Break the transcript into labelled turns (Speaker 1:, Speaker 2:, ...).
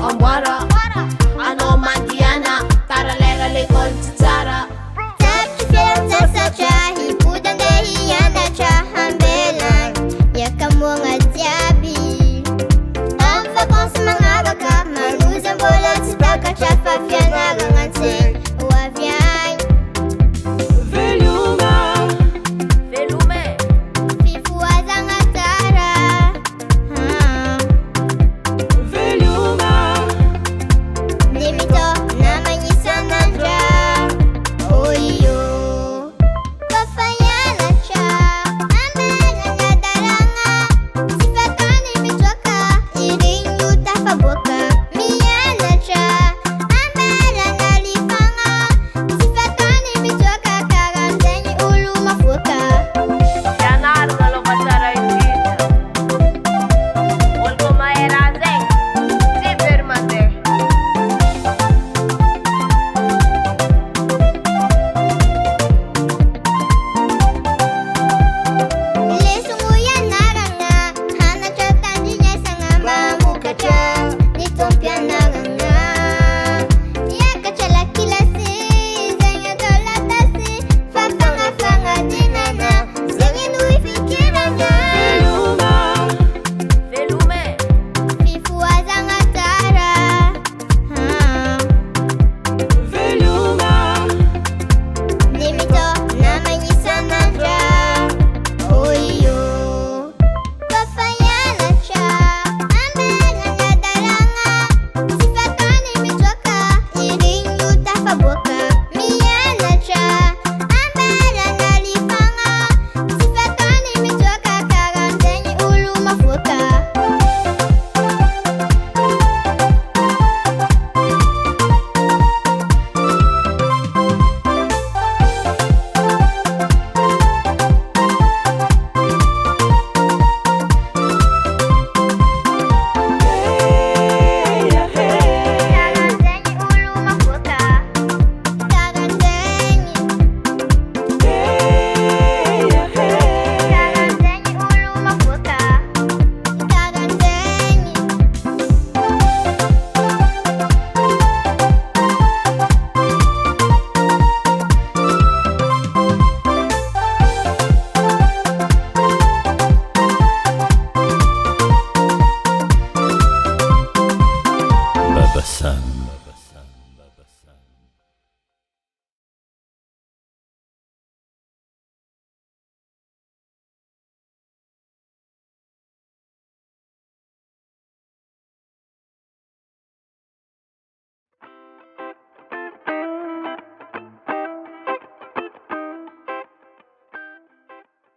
Speaker 1: ambara anao mandiana taralera lekôly tsy tsara
Speaker 2: tapitry fialan-tsasatra hipody andeha hianatra hambelany hiakamoagna jiaby amy vakansy magnaraka manozy mbola tsy takatra fa fianaragna an-tsaigny ho avy agny
Speaker 1: veloma
Speaker 3: Velume
Speaker 2: fifoazagna tsara
Speaker 1: veloma
Speaker 2: limito na magnisan'andra oyo kofa hianatra ambelana daragna tsy fatany mitsoaka irigno tafaboaka mianatra ambelana lifagna tsy fatany mitsoaka karan'zegny olo mafoaka
Speaker 3: Fianaragna aloha tsara indrindra olo koa mahay raha zegny tsy very mandeha
Speaker 2: lesogno ianaragna hanatra tandrinesagna mamokatra ny tompianaragna hiakatra lakilasy zegny atao latasy fa fagnafagnadinana zegny no ifikiragna
Speaker 1: veloma
Speaker 3: Velume
Speaker 2: fifoazagna tsara
Speaker 1: veloma
Speaker 2: limito na magnisan'andra oyo kofa hianatra ambelana daragna tsy fatany mitsoaka irigno tafaboaka mianatra ambelana lifagna tsy fatany mitsoaka karan'zegny olo mafoaka karan'zegny olo mafoaka karan'zegny karan'zegny olo mafoaka karan'zegny
Speaker 4: Baba Sam.